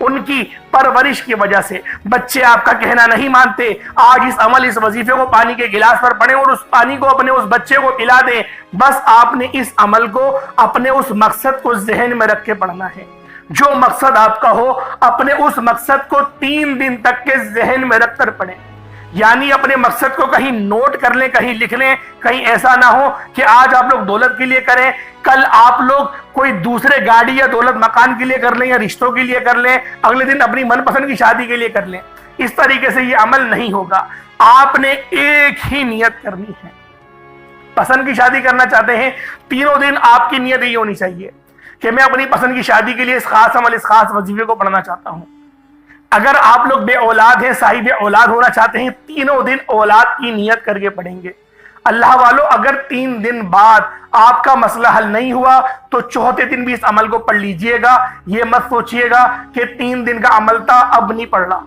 ان کی پرورش کی وجہ سے بچے آپ کا کہنا نہیں مانتے، آج اس عمل اس وظیفے کو پانی کے گلاس پر پڑھیں اور اس پانی کو اپنے اس بچے کو پلا دیں، بس آپ نے اس عمل کو اپنے اس مقصد کو ذہن میں رکھ کے پڑھنا ہے۔ جو مقصد آپ کا ہو اپنے اس مقصد کو 3 دن تک کے ذہن میں رکھ کر پڑھیں، یعنی اپنے مقصد کو کہیں نوٹ کر لیں، کہیں لکھ لیں، کہیں ایسا نہ ہو کہ آج آپ لوگ دولت کے لیے کریں، کل آپ لوگ کوئی دوسرے گاڑی یا دولت مکان کے لیے کر لیں یا رشتوں کے لیے کر لیں، اگلے دن اپنی من پسند کی شادی کے لیے کر لیں۔ اس طریقے سے یہ عمل نہیں ہوگا۔ آپ نے ایک ہی نیت کرنی ہے۔ پسند کی شادی کرنا چاہتے ہیں، تینوں دن آپ کی نیت یہ ہونی چاہیے کہ میں اپنی پسند کی شادی کے لیے اس خاص عمل اس خاص وظیفے کو پڑھنا چاہتا ہوں۔ اگر آپ لوگ بے اولاد ہیں، صاحب اولاد ہونا چاہتے ہیں، تینوں دن اولاد کی نیت کر کے پڑھیں گے۔ اللہ والو، اگر 3 دن بعد آپ کا مسئلہ حل نہیں ہوا تو 4تھے دن بھی اس عمل کو پڑھ لیجئے گا۔ یہ مت سوچئے گا کہ 3 دن کا عمل تھا اب نہیں پڑھ رہا۔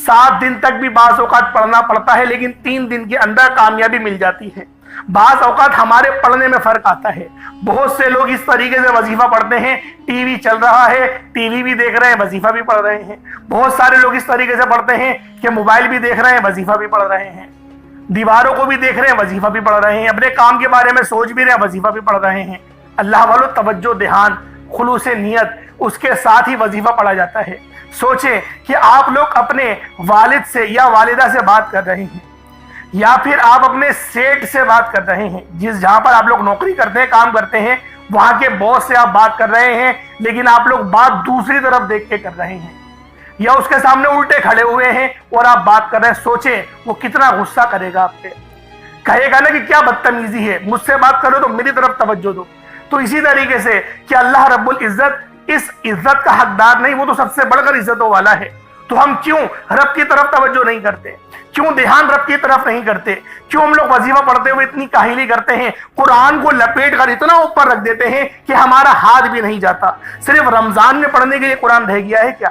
7 دن تک بھی بعض اوقات پڑھنا پڑتا ہے، لیکن 3 دن کے اندر کامیابی مل جاتی ہے۔ بعض اوقات ہمارے پڑھنے میں فرق آتا ہے۔ بہت سے لوگ اس طریقے سے وظیفہ پڑھتے ہیں، ٹی وی چل رہا ہے، ٹی وی بھی دیکھ رہے ہیں، وظیفہ بھی پڑھ رہے ہیں۔ بہت سارے لوگ اس طریقے سے پڑھتے ہیں کہ موبائل بھی دیکھ رہے ہیں، وظیفہ بھی پڑھ رہے ہیں، دیواروں کو بھی دیکھ رہے ہیں، وظیفہ بھی پڑھ رہے ہیں، اپنے کام کے بارے میں سوچ بھی رہے ہیں، وظیفہ بھی پڑھ رہے ہیں۔ اللہ والو، توجہ، دھیان، خلوص نیت، اس کے ساتھ ہی وظیفہ پڑھا جاتا ہے۔ سوچیں کہ آپ لوگ اپنے والد سے یا والدہ سے بات کر رہے ہیں، یا پھر آپ اپنے سیٹ سے بات کر رہے ہیں، جہاں پر آپ لوگ نوکری کرتے ہیں، کام کرتے ہیں، وہاں کے باس سے آپ بات کر رہے ہیں، لیکن آپ لوگ بات دوسری طرف دیکھ کے کر رہے ہیں، یا اس کے سامنے الٹے کھڑے ہوئے ہیں اور آپ بات کر رہے ہیں۔ سوچیں وہ کتنا غصہ کرے گا آپ پہ، کہے گا نا کہ کیا بدتمیزی ہے، مجھ سے بات کرو تو میری طرف توجہ دو۔ تو اسی طریقے سے کہ اللہ رب العزت اس عزت کا حقدار نہیں، وہ تو سب سے بڑھ کر عزتوں والا ہے، تو ہم کیوں رب کی طرف توجہ نہیں کرتے؟ کیوں دھیان رب کی طرف نہیں کرتے؟ کیوں ہم لوگ وظیفہ پڑھتے ہوئے اتنی کاہلی کرتے ہیں، قرآن کو لپیٹ کر اتنا اوپر رکھ دیتے ہیں کہ ہمارا ہاتھ بھی نہیں جاتا؟ صرف رمضان میں پڑھنے کے لیے قرآن رہ گیا ہے کیا؟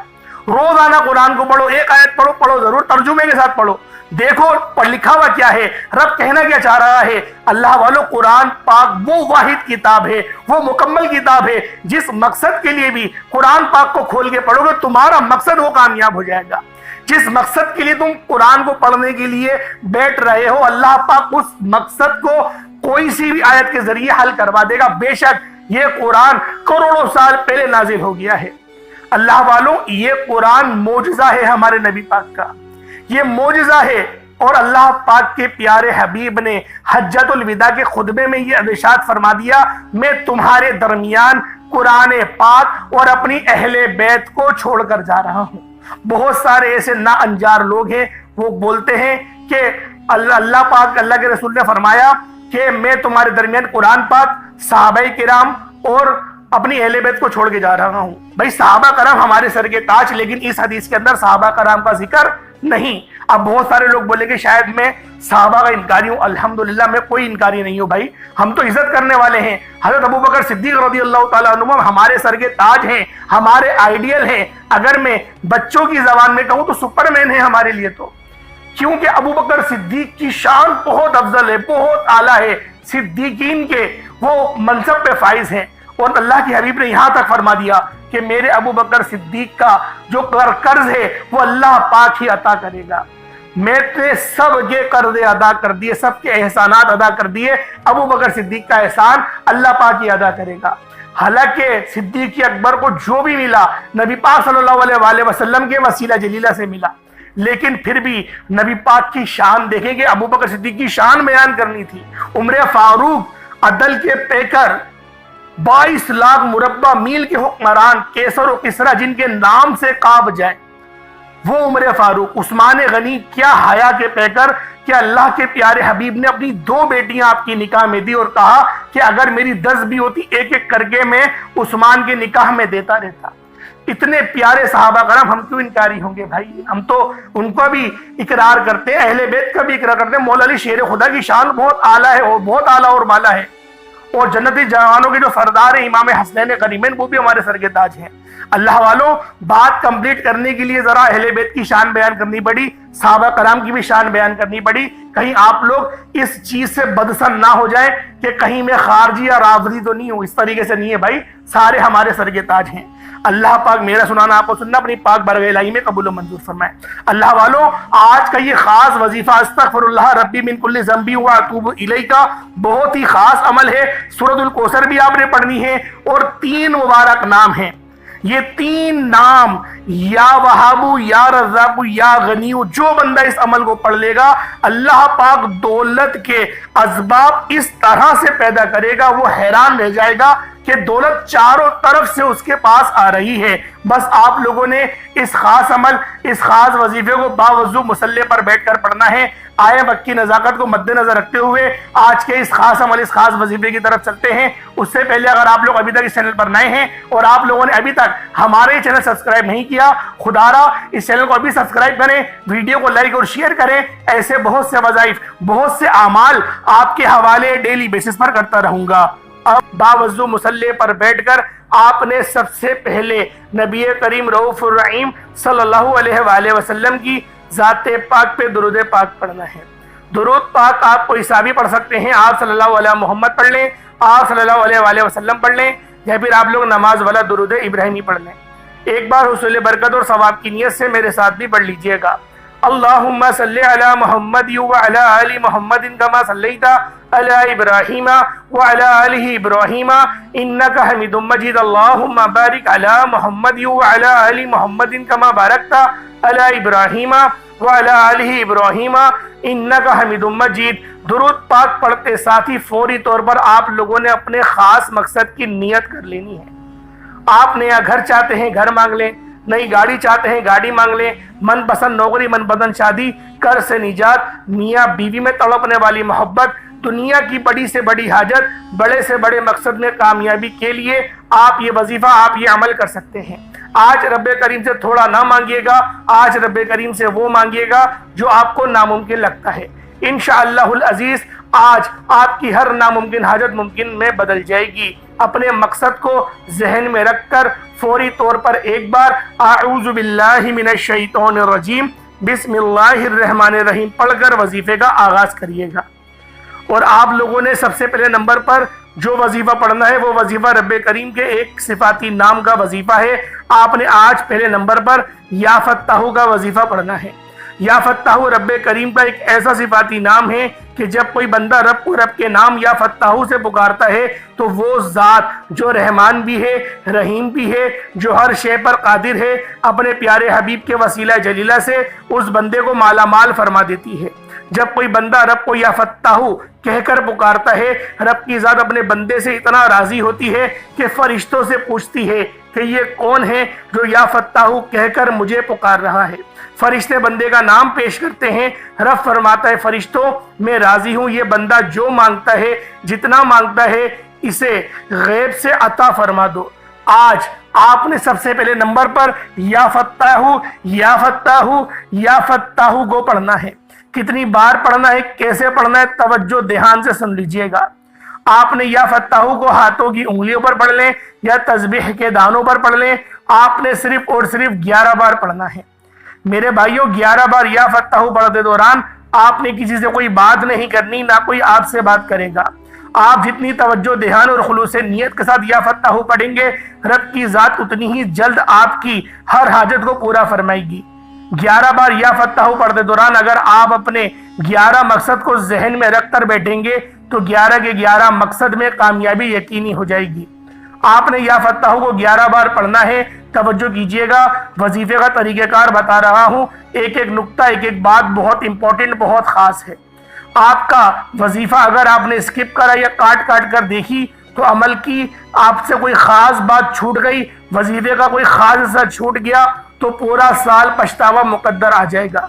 روزانہ قرآن کو پڑھو، ایک آیت پڑھو ضرور، ترجمے کے ساتھ پڑھو، دیکھو لکھا ہوا کیا ہے، رب کہنا کیا چاہ رہا ہے۔ اللہ والو، قرآن پاک وہ واحد کتاب ہے، وہ مکمل کتاب ہے، جس مقصد کے لیے بھی قرآن پاک کو کھول کے پڑھو گے تمہارا مقصد وہ کامیاب ہو جائے گا۔ جس مقصد کے لیے تم قرآن کو پڑھنے کے لیے بیٹھ رہے ہو، اللہ پاک اس مقصد کو کوئی سی بھی آیت کے ذریعے حل کروا دے گا۔ بے شک یہ قرآن کروڑوں سال پہلے نازل ہو گیا ہے۔ اللہ والوں، یہ قرآن معجزہ ہے ہمارے نبی پاک کا، یہ معجزہ ہے۔ اور اللہ پاک کے پیارے حبیب نے حجۃ الوداع کے خطبے میں یہ ارشاد فرما دیا، میں تمہارے درمیان قرآن پاک اور اپنی اہل بیت کو چھوڑ کر جا رہا ہوں۔ بہت سارے ایسے نا انجار لوگ ہیں، وہ بولتے ہیں کہ اللہ پاک، اللہ کے رسول نے فرمایا کہ میں تمہارے درمیان قرآن پاک، صحابہ کرام اور اپنی اہل بیت کو چھوڑ کے جا رہا ہوں۔ بھائی صحابہ کرام ہمارے سر کے تاج، لیکن اس حدیث کے اندر صحابہ کرام کا ذکر نہیں۔ اب بہت سارے لوگ بولیں کہ شاید میں صحابہ کا انکاری ہوں۔ الحمدللہ میں کوئی انکاری نہیں ہوں بھائی، ہم تو عزت کرنے والے ہیں۔ حضرت ابوبکر صدیق رضی اللہ تعالیٰ عنہ ہمارے سر کے تاج ہیں، ہمارے آئیڈیل ہیں۔ اگر میں بچوں کی زبان میں کہوں تو سپر مین ہے ہمارے لیے، تو کیونکہ ابوبکر صدیق کی شان بہت افضل ہے، بہت اعلیٰ ہے، صدیقین کے وہ منصب پہ فائز ہیں۔ اور اللہ کے حبیب نے یہاں تک فرما دیا کہ میرے ابوبکر صدیق کا جو قرض ہے وہ اللہ پاک ہی عطا کرے گا۔ میں نے سب کے قرض ادا کر دیے، سب کے احسانات ادا کر دیے، ابوبکر صدیق کا احسان اللہ پاک ہی ادا کرے گا۔ حالانکہ صدیق اکبر کو جو بھی ملا نبی پاک صلی اللہ علیہ وآلہ وسلم کے وسیلہ جلیلہ سے ملا، لیکن پھر بھی نبی پاک کی شان دیکھیں گے، ابوبکر صدیق کی شان بیان کرنی تھی۔ عمر فاروق عدل کے پیکر، 22 لاکھ مربع میل کے حکمران، کیسر و کسرا جن کے نام سے کانپ جائے، وہ عمر فاروق۔ عثمان غنی کیا حیا کے پیکر کہ اللہ کے پیارے حبیب نے اپنی 2 بیٹیاں آپ کی نکاح میں دی اور کہا کہ اگر میری 10 بھی ہوتی ایک ایک کر کے میں عثمان کے نکاح میں دیتا رہتا۔ اتنے پیارے صحابہ کرام، ہم کیوں انکاری ہوں گے بھائی؟ ہم تو ان کو بھی اقرار کرتے ہیں، اہل بیت کا بھی اقرار کرتے ہیں۔ مولا علی شیر خدا کی شان بہت اعلیٰ ہے، اور بہت اعلیٰ اور بالا ہے، اور جنتی جوانوں کے جو سردار ہیں امام حسنین کریمین، وہ بھی ہمارے سر کے تاج ہیں۔ اللہ والوں، بات کمپلیٹ کرنے کے لیے ذرا اہل بیت کی شان بیان کرنی پڑی۔ صحابہ کرام کی بھی شان بیان کرنی پڑی، کہیں آپ لوگ اس چیز سے بدسن نہ ہو جائیں کہ کہیں میں خارجی یا رافضی تو نہیں ہوں۔ اس طریقے سے نہیں ہے بھائی، سارے ہمارے سر کے تاج ہیں۔ اللہ پاک میرا سنانا آپ کو سننا اپنی پاک بارگاہ الہی میں قبول و منظور فرمائے۔ اللہ والوں، آج کا یہ خاص وظیفہ استغفر اللہ ربی من کل ذنب و اتوب الیہ کا بہت ہی خاص عمل ہے۔ سورۃ الکوثر بھی آپ نے پڑھنی ہے، اور 3 مبارک نام ہیں۔ یہ 3 نام یا وہاب یا رزاق یا غنی، جو بندہ اس عمل کو پڑھ لے گا اللہ پاک دولت کے اسباب اس طرح سے پیدا کرے گا، وہ حیران رہ جائے گا کہ دولت چاروں طرف سے اس کے پاس آ رہی ہے۔ بس آپ لوگوں نے اس خاص عمل، اس خاص وظیفے کو باوضو مصلی پر بیٹھ کر پڑھنا ہے۔ آئے وقت کی نزاکت کو مد نظر رکھتے ہوئے آج کے اس خاص عمل، اس خاص وظیفے کی طرف چلتے ہیں۔ اس سے پہلے اگر آپ لوگ ابھی تک اس چینل پر نئے ہیں اور آپ لوگوں نے ابھی تک ہمارے چینل سبسکرائب نہیں کیا، خدا را اس چینل کو ابھی سبسکرائب کریں، ویڈیو کو لائک اور شیئر کریں۔ ایسے بہت سے وظائف، بہت سے اعمال آپ کے حوالے ڈیلی بیسس پر کرتا رہوں گا۔ اب باوضو مصلی پر بیٹھ کر آپ نے سب سے پہلے نبی کریم رؤوف الرحیم صلی اللہ علیہ وآلہ وسلم کی ذات پاک پہ درود پاک پڑھنا ہے۔ درود پاک آپ کو حسابی پڑھ سکتے ہیں، آپ صلی اللہ علیہ محمد پڑھ لیں، آپ صلی اللہ علیہ وآلہ وسلم پڑھ لیں، یا پھر آپ لوگ نماز والا درود ابراہیمی پڑھ لیں۔ ایک بار حصول برکت اور ثواب کی نیت سے میرے ساتھ بھی پڑھ لیجئے گا۔ اللہم صلی علی محمد وعلی آل محمد کما صلیت علی ابراہیم وعلی آل ابراہیم انک حمید مجید۔ اللہم بارک علی محمد وعلی آل محمد کما بارکت علی ابراہیم وعلی آل ابراہیم انک حمید مجید۔ درود پاک پڑھتے ساتھ ہی فوری طور پر آپ لوگوں نے اپنے خاص مقصد کی نیت کر لینی ہے۔ آپ نیا گھر چاہتے ہیں گھر مانگ لیں، نئی گاڑی چاہتے ہیں گاڑی مانگ لیں، من پسند نوکری، من پسند شادی، قرض سے نجات، میاں بیوی میں تڑپنے والی محبت، دنیا کی بڑی سے بڑی حاجت، بڑے سے بڑے مقصد میں کامیابی کے لیے آپ یہ وظیفہ، آپ یہ عمل کر سکتے ہیں۔ آج رب کریم سے تھوڑا نہ مانگیے گا، آج رب کریم سے وہ مانگیے گا جو آپ کو ناممکن لگتا ہے۔ انشاءاللہ العزیز آج آپ کی ہر ناممکن حاجت ممکن میں بدل جائے گی۔ اپنے مقصد کو ذہن میں رکھ کر فوری طور پر ایک بار اعوذ باللہ من الشیطان الرجیم بسم اللہ الرحمن الرحیم پڑھ کر وظیفے کا آغاز کریے گا۔ اور آپ لوگوں نے سب سے پہلے نمبر پر جو وظیفہ پڑھنا ہے وہ وظیفہ رب کریم کے ایک صفاتی نام کا وظیفہ ہے۔ آپ نے آج پہلے نمبر پر یا فتاح کا وظیفہ پڑھنا ہے۔ یا فتاح رب کریم کا ایک ایسا صفاتی نام ہے کہ جب کوئی بندہ رب کو رب کے نام یا فتاح سے پکارتا ہے تو وہ ذات جو رحمان بھی ہے، رحیم بھی ہے، جو ہر شے پر قادر ہے، اپنے پیارے حبیب کے وسیلہ جلیلہ سے اس بندے کو مالا مال فرما دیتی ہے۔ جب کوئی بندہ رب کو یا فتاح کہہ کر پکارتا ہے، رب کی ذات اپنے بندے سے اتنا راضی ہوتی ہے کہ فرشتوں سے پوچھتی ہے کہ یہ کون ہے جو یا فتاح کہہ کر مجھے پکار رہا ہے۔ فرشتے بندے کا نام پیش کرتے ہیں، رب فرماتا ہے فرشتوں میں راضی ہوں، یہ بندہ جو مانگتا ہے، جتنا مانگتا ہے، اسے غیب سے عطا فرما دو۔ آج آپ نے سب سے پہلے نمبر پر یا فتاح یا فتاح یا فتاح کو پڑھنا ہے۔ کتنی بار پڑھنا ہے، کیسے پڑھنا ہے، توجہ دھیان سے سن لیجئے گا۔ آپ نے یا فتاح کو ہاتھوں کی انگلیوں پر پڑھ لیں یا تسبیح کے دانوں پر پڑھ لیں، آپ نے صرف اور صرف 11 بار پڑھنا ہے۔ میرے بھائیوں 11 بار یا فتاح پڑھتے دوران آپ نے کسی سے کوئی بات نہیں کرنی، نہ کوئی آپ سے بات کرے گا۔ آپ جتنی توجہ دھیان اور خلوص نیت کے ساتھ یا فتاح پڑھیں گے، رب کی ذات اتنی ہی جلد آپ کی ہر حاجت کو پورا فرمائے گی۔ 11 بار یا فتاح پڑھتے دوران اگر آپ اپنے 11 مقصد کو ذہن میں رکھ کر بیٹھیں گے تو 11 کے 11 مقصد میں کامیابی یقینی ہو جائے گی۔ آپ نے یا فتاح کو 11 بار پڑھنا ہے۔ توجہ کیجئے گا، وظیفے کا طریقہ کار بتا رہا ہوں، ایک ایک نقطہ، ایک ایک بات بہت امپورٹنٹ، بہت خاص ہے۔ آپ کا وظیفہ اگر آپ نے اسکپ کرا یا کاٹ کر دیکھی تو عمل کی آپ سے کوئی خاص بات چھوٹ گئی، وظیفے کا کوئی خاص حصہ چھوٹ گیا تو پورا سال پچھتاوا مقدر آ جائے گا۔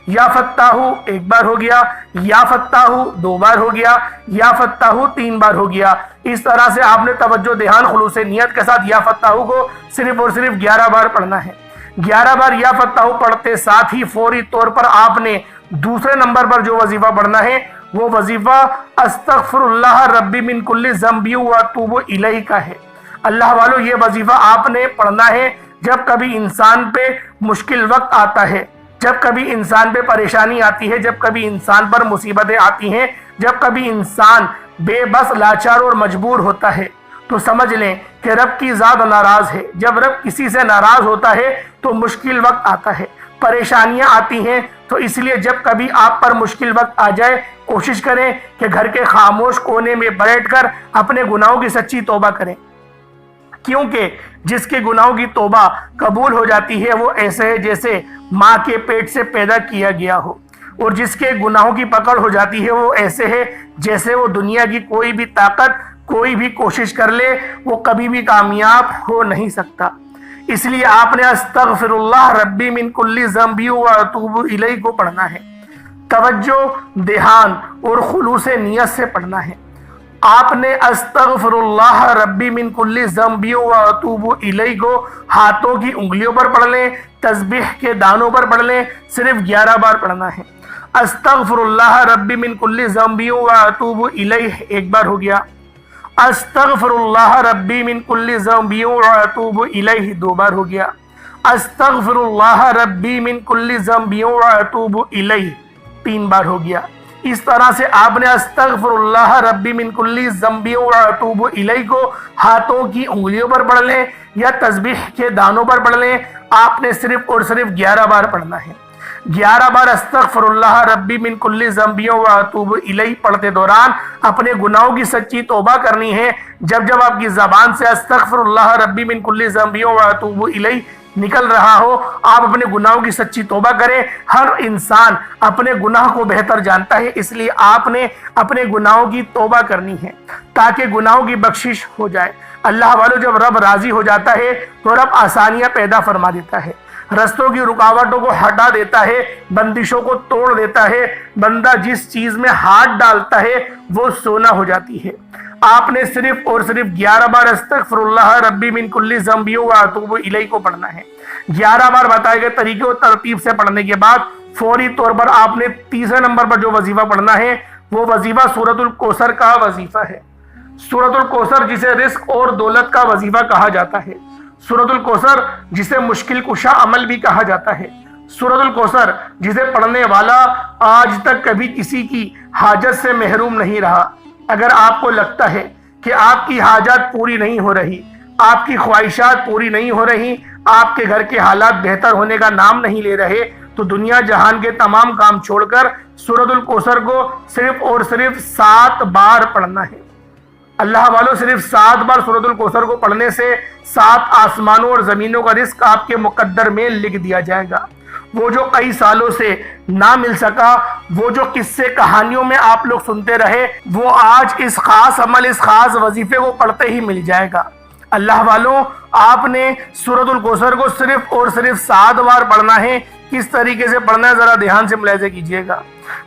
یا فتاح ایک بار ہو گیا، یا فتاح 2 بار ہو گیا، یا فتاح 3 بار ہو گیا۔ اس طرح سے آپ نے توجہ دھیان خلوص نیت کے ساتھ یا فتاح کو صرف اور صرف 11 بار پڑھنا ہے۔ 11 بار یا فتاح پڑھتے ساتھ ہی فوری طور پر آپ نے دوسرے نمبر پر جو وظیفہ پڑھنا ہے وہ وظیفہ استغفر اللہ ربی من کل ذنب و اتوب الیہ کا ہے۔ اللہ والو یہ وظیفہ آپ نے پڑھنا ہے جب کبھی انسان پہ مشکل وقت آتا ہے، جب کبھی انسان پہ پریشانی آتی ہے، جب کبھی انسان پر مصیبتیں آتی ہیں، جب کبھی انسان بے بس لاچار اور مجبور ہوتا ہے، تو سمجھ لیں کہ رب کی ذات ناراض ہے۔ جب رب کسی سے ناراض ہوتا ہے تو مشکل وقت آتا ہے، پریشانیاں آتی ہیں۔ تو اس لیے جب کبھی آپ پر مشکل وقت آ جائے، کوشش کریں کہ گھر کے خاموش کونے میں بیٹھ کر اپنے گناہوں کی سچی توبہ کریں، کیونکہ جس کے گناہوں کی توبہ قبول ہو جاتی ہے وہ ایسے ہے جیسے ماں کے پیٹ سے پیدا کیا گیا ہو، اور جس کے گناہوں کی پکڑ ہو جاتی ہے وہ ایسے ہے جیسے وہ دنیا کی کوئی بھی طاقت، کوئی بھی کوشش کر لے، وہ کبھی بھی کامیاب ہو نہیں سکتا۔ اس لیے آپ نے استغفر اللہ ربی من کل ذنب و اتوب الیہ کو پڑھنا ہے، توجہ، دھیان اور خلوص نیت سے پڑھنا ہے۔ آپ نے استغفر اللہ ربی من کل ذنب و اتوب الیہ کو ہاتھوں کی انگلیوں پر پڑھ لیں، تسبیح کے دانوں پر پڑھ لیں، صرف 11 بار پڑھنا ہے۔ استغفر اللہ ربی من کل ذنب و اتوب الیہ ایک بار ہو گیا، استغفر اللہ ربی من کل ذنب و اتوب الیہ 2 بار ہو گیا، استغفر اللہ ربی من کل ذنب و اتوب الیہ 3 بار ہو گیا۔ اس طرح سے آپ نے استغفر اللہ ربی من کل ذنب و اتوب الیہ کو ہاتھوں کی انگلیوں پر پڑھ لیں یا تسبیح کے دانوں پر پڑھ لیں، آپ نے صرف اور صرف 11 بار پڑھنا ہے۔ 11 بار استغفر اللہ ربی من کل ذنب و اتوب الیہ پڑھتے دوران اپنے گناہوں کی سچی توبہ کرنی ہے۔ جب جب آپ کی زبان سے استغفر اللہ ربی من کل ذنب و اتوب الیہ نکل رہا ہو، آپ اپنے گناہوں کی سچی توبہ کریں۔ ہر انسان اپنے گناہ کو بہتر جانتا ہے، اس لیے آپ نے اپنے گناہوں کی توبہ کرنی ہے تاکہ گناہوں کی بخشش ہو جائے۔ اللہ والو، جب رب راضی ہو جاتا ہے تو رب آسانیاں پیدا فرما دیتا ہے، رستوں کی رکاوٹوں کو ہٹا دیتا ہے، بندشوں کو توڑ دیتا ہے۔ بندہ جس چیز میں ہاتھ ڈالتا ہے وہ سونا ہو جاتی ہے۔ آپ نے صرف اور صرف 11 بار استغفر اللہ ربی من کل ذنب و اتوب الیہ کو پڑھنا ہے۔ 11 بار بتائے گئے طریقے اور ترتیب سے پڑھنے کے بعد فوری طور پر آپ نے تیسرے نمبر پر جو وظیفہ پڑھنا ہے وہ وظیفہ سورۃ الکوثر کا وظیفہ ہے۔ سورۃ الکوثر جسے رزق اور دولت کا وظیفہ کہا جاتا ہے، سورۃ الکوثر جسے مشکل کشا عمل بھی کہا جاتا ہے، سورۃ الکوثر جسے پڑھنے والا آج تک کبھی کسی کی حاجت سے محروم نہیں رہا۔ اگر آپ کو لگتا ہے کہ آپ کی حاجات پوری نہیں ہو رہی، آپ کی خواہشات پوری نہیں ہو رہی، آپ کے گھر کے حالات بہتر ہونے کا نام نہیں لے رہے، تو دنیا جہان کے تمام کام چھوڑ کر سورۃ الکوثر کو صرف اور صرف 7 بار پڑھنا ہے۔ اللہ والوں، صرف 7 بار سورۃ الکوثر کو پڑھنے سے 7 آسمانوں اور زمینوں کا رزق آپ کے مقدر میں لکھ دیا جائے گا۔ وہ جو کئی سالوں سے نہ مل سکا، وہ جو قصے کہانیوں میں آپ لوگ سنتے رہے، وہ آج اس خاص عمل، اس خاص وظیفے کو پڑھتے ہی مل جائے گا۔ اللہ والوں، آپ نے سورۃ الکوثر کو صرف اور صرف 7 بار پڑھنا ہے۔ کس طریقے سے پڑھنا ہے ذرا دھیان سے ملاحظہ کیجئے گا۔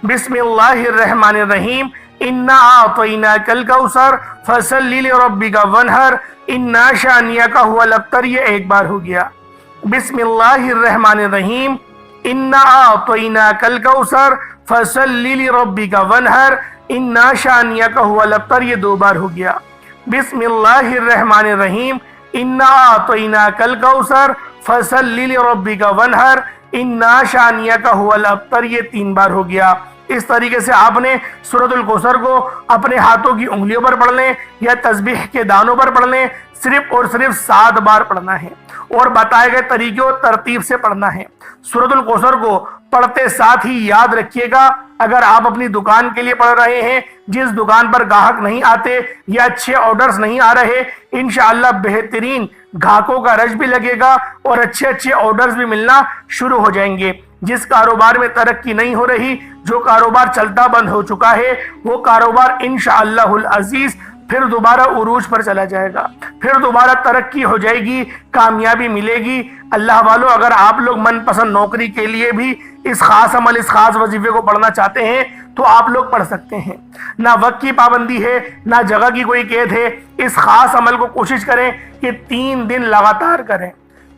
بسم اللہ الرحمن الرحیم، انا اعطیناک الکوثر فصل لربک وانحر انا شانئک هو الابتر، یہ ایک بار ہو گیا۔ بسم اللہ الرحمن الرحیم، انا اعطیناک الکوثر فصل لربک وانحر انا شانئک هو الابتر، یہ 2 بار ہو گیا۔ بسم اللہ الرحمن الرحیم، انا اعطیناک الکوثر فصل لربک وانحر انا شانئک هو الابتر، یہ 3 بار ہو گیا۔ اس طریقے سے آپ نے سورۃ الکوثر کو اپنے ہاتھوں کی انگلیوں پر پڑھ لیں یا تسبیح کے دانوں پر پڑھ لیں، صرف اور صرف 7 بار پڑھنا ہے اور بتائے گئے طریقے اور ترتیب سے پڑھنا ہے۔ سورۃ الکوثر کو پڑھتے ساتھ ہی یاد رکھیے گا، اگر آپ اپنی دکان کے لیے پڑھ رہے ہیں، جس دکان پر گاہک نہیں آتے یا اچھے آرڈرز نہیں آ رہے، انشاءاللہ بہترین گاہکوں کا رش بھی لگے گا اور اچھے آرڈرز بھی ملنا شروع ہو جائیں گے۔ جس کاروبار میں ترقی نہیں ہو رہی، جو کاروبار چلتا بند ہو چکا ہے، وہ کاروبار انشاءاللہ العزیز پھر دوبارہ عروج پر چلا جائے گا، پھر دوبارہ ترقی ہو جائے گی، کامیابی ملے گی۔ اللہ والو، اگر آپ لوگ من پسند نوکری کے لیے بھی اس خاص عمل، اس خاص وظیفے کو پڑھنا چاہتے ہیں تو آپ لوگ پڑھ سکتے ہیں۔ نہ وقت کی پابندی ہے، نہ جگہ کی کوئی قید ہے۔ اس خاص عمل کو کوشش کریں کہ 3 دن لگاتار کریں۔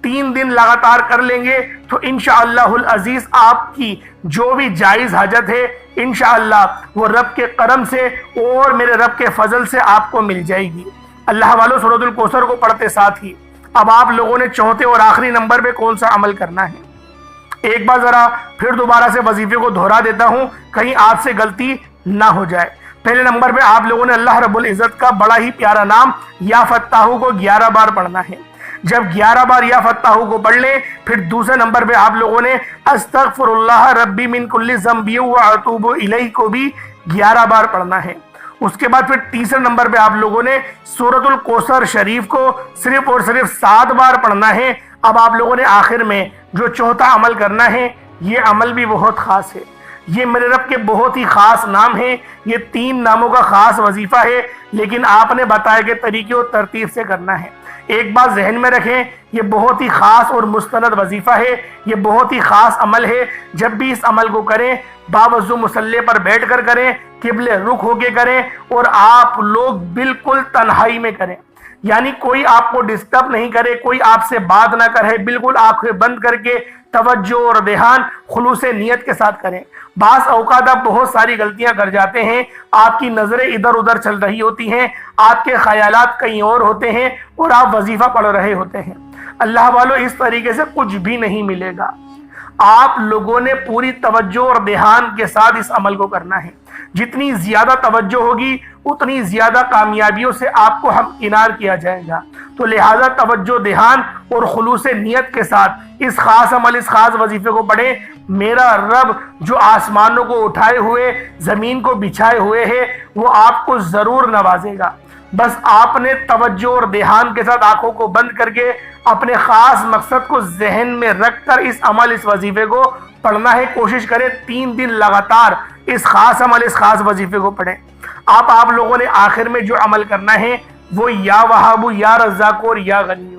3 دن لگاتار کر لیں گے تو انشاءاللہ العزیز آپ کی جو بھی جائز حاجت ہے انشاءاللہ وہ رب کے کرم سے اور میرے رب کے فضل سے آپ کو مل جائے گی۔ اللہ والوں، سورۃ الکوثر کو پڑھتے ساتھ ہی اب آپ لوگوں نے چوتھے اور آخری نمبر پہ کون سا عمل کرنا ہے؟ ایک بار ذرا پھر دوبارہ سے وظیفے کو دہرا دیتا ہوں، کہیں آپ سے غلطی نہ ہو جائے۔ پہلے نمبر پہ آپ لوگوں نے اللہ رب العزت کا بڑا ہی پیارا نام یا فتاحو کو 11 بار پڑھنا ہے۔ جب 11 بار یا فتاحو کو پڑھ لیں، پھر دوسرے نمبر پہ آپ لوگوں نے استغفر اللہ ربی من کل ذنب واتوب الیہ کو بھی 11 بار پڑھنا ہے۔ اس کے بعد پھر تیسرے نمبر پہ آپ لوگوں نے سورۃ الکوثر شریف کو صرف اور صرف 7 بار پڑھنا ہے۔ اب آپ لوگوں نے آخر میں جو چوتھا عمل کرنا ہے، یہ عمل بھی بہت خاص ہے، یہ میرے رب کے بہت ہی خاص نام ہیں، یہ 3 ناموں کا خاص وظیفہ ہے، لیکن آپ نے بتایا کہ طریقے اور ترتیب سے کرنا ہے۔ ایک بات ذہن میں رکھیں، یہ بہت ہی خاص اور مستند وظیفہ ہے، یہ بہت ہی خاص عمل ہے۔ جب بھی اس عمل کو کریں، باوضو مصلی پر بیٹھ کر کریں، قبلے رخ ہو کے کریں، اور آپ لوگ بالکل تنہائی میں کریں، یعنی کوئی آپ کو ڈسٹرب نہیں کرے، کوئی آپ سے بات نہ کرے، بالکل آنکھیں بند کر کے توجہ اور دھیان خلوص نیت کے ساتھ کریں۔ بعض اوقات آپ بہت ساری غلطیاں کر جاتے ہیں، آپ کی نظریں ادھر ادھر چل رہی ہوتی ہیں، آپ کے خیالات کہیں اور ہوتے ہیں، اور آپ وظیفہ پڑھ رہے ہوتے ہیں۔ اللہ والو، اس طریقے سے کچھ بھی نہیں ملے گا۔ آپ لوگوں نے پوری توجہ اور دھیان کے ساتھ اس عمل کو کرنا ہے۔ جتنی زیادہ توجہ ہوگی، اتنی زیادہ کامیابیوں سے آپ کو ہمکنار کیا جائے گا۔ تو لہٰذا توجہ، دھیان اور خلوص نیت کے ساتھ اس خاص عمل، اس خاص وظیفے کو پڑھیں۔ میرا رب جو آسمانوں کو اٹھائے ہوئے، زمین کو بچھائے ہوئے ہے، وہ آپ کو ضرور نوازے گا۔ بس آپ نے توجہ اور دھیان کے ساتھ آنکھوں کو بند کر کے اپنے خاص مقصد کو ذہن میں رکھ کر اس عمل، اس وظیفے کو پڑھنا ہے۔ کوشش کریں 3 دن لگاتار اس خاص عمل، اس خاص وظیفے کو پڑھیں۔ آپ لوگوں نے آخر میں جو عمل کرنا ہے وہ یا وہاب، یا رزاق اور یا غنی۔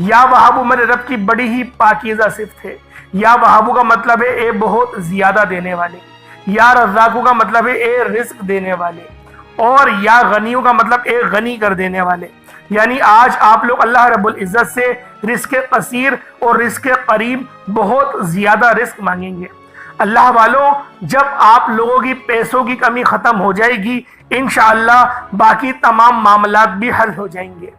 یا وہاب میرے رب کی بڑی ہی پاکیزہ صفت ہے۔ یا وہاب کا مطلب ہے اے بہت زیادہ دینے والے، یا رزاق کا مطلب ہے اے رزق دینے والے، اور یا غنیوں کا مطلب اے غنی کر دینے والے۔ یعنی آج آپ لوگ اللہ رب العزت سے رزق قصیر اور رزق قریب، بہت زیادہ رزق مانگیں گے۔ اللہ والوں، جب آپ لوگوں کی پیسوں کی کمی ختم ہو جائے گی، انشاءاللہ باقی تمام معاملات بھی حل ہو جائیں گے۔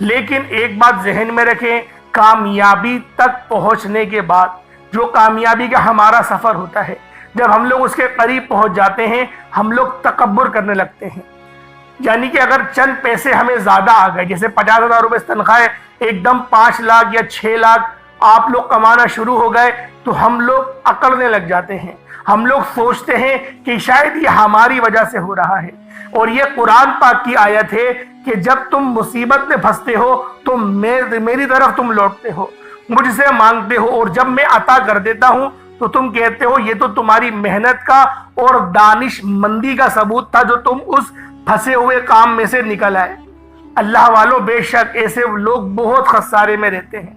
لیکن ایک بات ذہن میں رکھیں، کامیابی تک پہنچنے کے بعد جو کامیابی کا ہمارا سفر ہوتا ہے، جب ہم لوگ اس کے قریب پہنچ جاتے ہیں، ہم لوگ تکبر کرنے لگتے ہیں۔ یعنی کہ اگر چند پیسے ہمیں زیادہ آ گئے، جیسے 50,000 روپے تنخواہ، ایک دم 5 لاکھ یا 6 لاکھ آپ لوگ کمانا شروع ہو گئے، تو ہم لوگ اکڑنے لگ جاتے ہیں۔ ہم لوگ سوچتے ہیں کہ شاید یہ ہماری وجہ سے ہو رہا ہے، اور یہ قرآن پاک کی آیت ہے کہ جب تم مصیبت میں پھنستے ہو تو میری طرف تم لوٹتے ہو، مجھ سے مانگتے ہو، اور جب میں عطا کر دیتا ہوں تو تم کہتے ہو یہ تو تمہاری محنت کا اور دانش مندی کا ثبوت تھا جو تم اس پھنسے ہوئے کام میں سے نکل آئے۔ اللہ والوں، بے شک ایسے لوگ بہت خسارے میں رہتے ہیں۔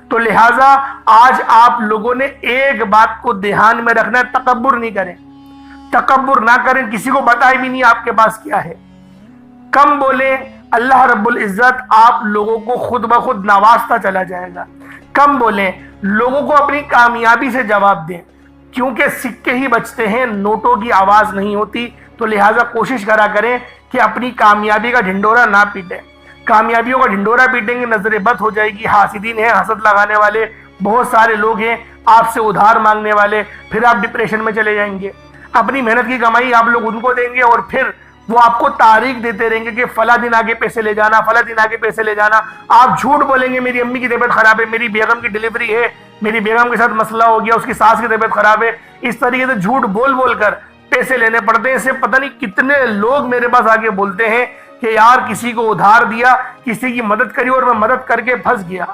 تو لہٰذا آج آپ لوگوں نے ایک بات کو دھیان میں رکھنا ہے، تکبر نہیں کریں، تکبر نہ کریں، کسی کو بتائے بھی نہیں آپ کے پاس کیا ہے، کم بولیں، اللہ رب العزت آپ لوگوں کو خود بخود نوازتا چلا جائے گا۔ کم بولیں، لوگوں کو اپنی کامیابی سے جواب دیں، کیونکہ سکے ہی بچتے ہیں، نوٹوں کی آواز نہیں ہوتی۔ تو لہٰذا کوشش کرا کریں کہ اپنی کامیابی کا ڈھنڈورا نہ پیٹیں۔ کامیابیوں کا ڈھنڈورا پیٹیں گے، نظر بد ہو جائے گی۔ حاسدین ہیں، حسد لگانے والے بہت سارے لوگ ہیں، آپ سے ادھار مانگنے والے، پھر آپ ڈپریشن میں چلے جائیں گے۔ اپنی محنت کی کمائی آپ لوگ ان کو دیں گے، اور پھر وہ آپ کو تاریخ دیتے رہیں گے کہ فلاں دن آگے پیسے لے جانا، فلاں دن آگے پیسے لے جانا۔ آپ جھوٹ بولیں گے، میری امی کی طبیعت خراب ہے، میری بیگم کی ڈیلیوری ہے، میری بیگم کے ساتھ مسئلہ ہو گیا، اس کی ساس کی طبیعت خراب ہے۔ اس طریقے سے جھوٹ بول بول کر پیسے لینے پڑتے ہیں۔ اسے پتہ نہیں کتنے لوگ میرے پاس آگے بولتے ہیں کہ یار کسی کو ادھار دیا، کسی کی مدد کری اور میں مدد کر کے پھنس گیا۔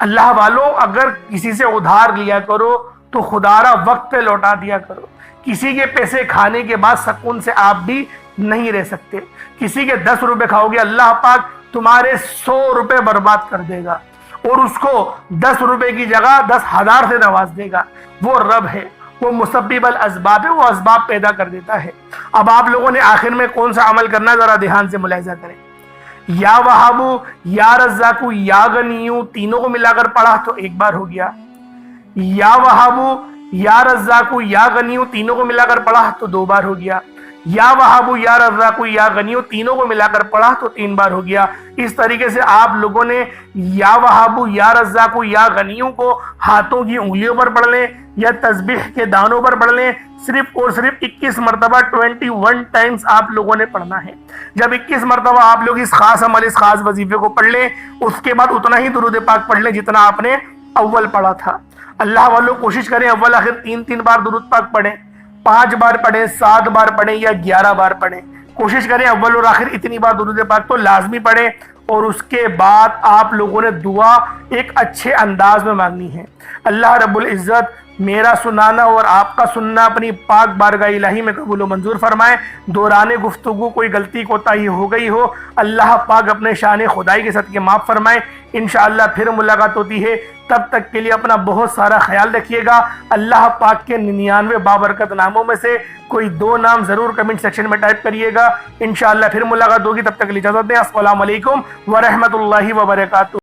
اللہ والوں، اگر کسی سے ادھار لیا کرو تو خدارا وقت پہ لوٹا دیا کرو۔ کسی کے پیسے کھانے کے بعد سکون سے آپ بھی نہیں رہ سکتے۔ کسی کے 10 روپے کھاؤ گے، اللہ پاک تمہارے 100 روپے برباد کر دے گا، اور اس کو 10 روپے کی جگہ 10,000 سے نواز دے گا۔ وہ رب ہے، وہ مسبب الاسباب ہے، وہ اسباب پیدا کر دیتا ہے۔ اب آپ لوگوں نے آخر میں کون سا عمل کرنا ہے، ذرا دھیان سے ملاحظہ کریں۔ یا وہابو، یا رزاقو، یا غنیو، تینوں کو ملا کر پڑھا تو ایک بار ہو گیا۔ یا وہابو، یا رزاقو، یا غنیو، تینوں کو ملا کر پڑھا تو 2 بار ہو گیا۔ یا وہاب یا رزاق یا غنی تینوں کو ملا کر پڑھا تو 3 بار ہو گیا۔ اس طریقے سے آپ لوگوں نے یا وہاب یا رزاق یا غنی کو ہاتھوں کی انگلیوں پر پڑھ لیں یا تسبیح کے دانوں پر پڑھ لیں، صرف اور صرف 21 مرتبہ 21 ٹائمز آپ لوگوں نے پڑھنا ہے۔ جب 21 مرتبہ آپ لوگ اس خاص عمل، اس خاص وظیفے کو پڑھ لیں، اس کے بعد اتنا ہی درود پاک پڑھ لیں جتنا آپ نے اول پڑھا تھا۔ اللہ والوں کوشش کریں اول آخر 3 بار درود پاک پڑھیں، 5 بار پڑھیں، 7 بار پڑھیں یا 11 بار پڑھیں۔ کوشش کریں اول اور آخر اتنی بار درود پاک تو لازمی پڑھیں، اور اس کے بعد آپ لوگوں نے دعا ایک اچھے انداز میں مانگنی ہے۔ اللہ رب العزت میرا سنانا اور آپ کا سننا اپنی پاک بارگاہ الہی میں قبول و منظور فرمائے۔ دوران گفتگو کوئی غلطی کوتاہی ہو گئی ہو، اللہ پاک اپنے شان خدائی کے صدقے معاف فرمائے۔ انشاءاللہ پھر ملاقات ہوتی ہے، تب تک کے لیے اپنا بہت سارا خیال رکھیے گا۔ اللہ پاک کے 99 بابرکت ناموں میں سے کوئی 2 نام ضرور کمنٹ سیکشن میں ٹائپ کریے گا۔ انشاءاللہ پھر ملاقات ہوگی، تب تک کے لیے اجازت دیں۔ السلام علیکم ورحمۃ اللہ وبرکاتہ۔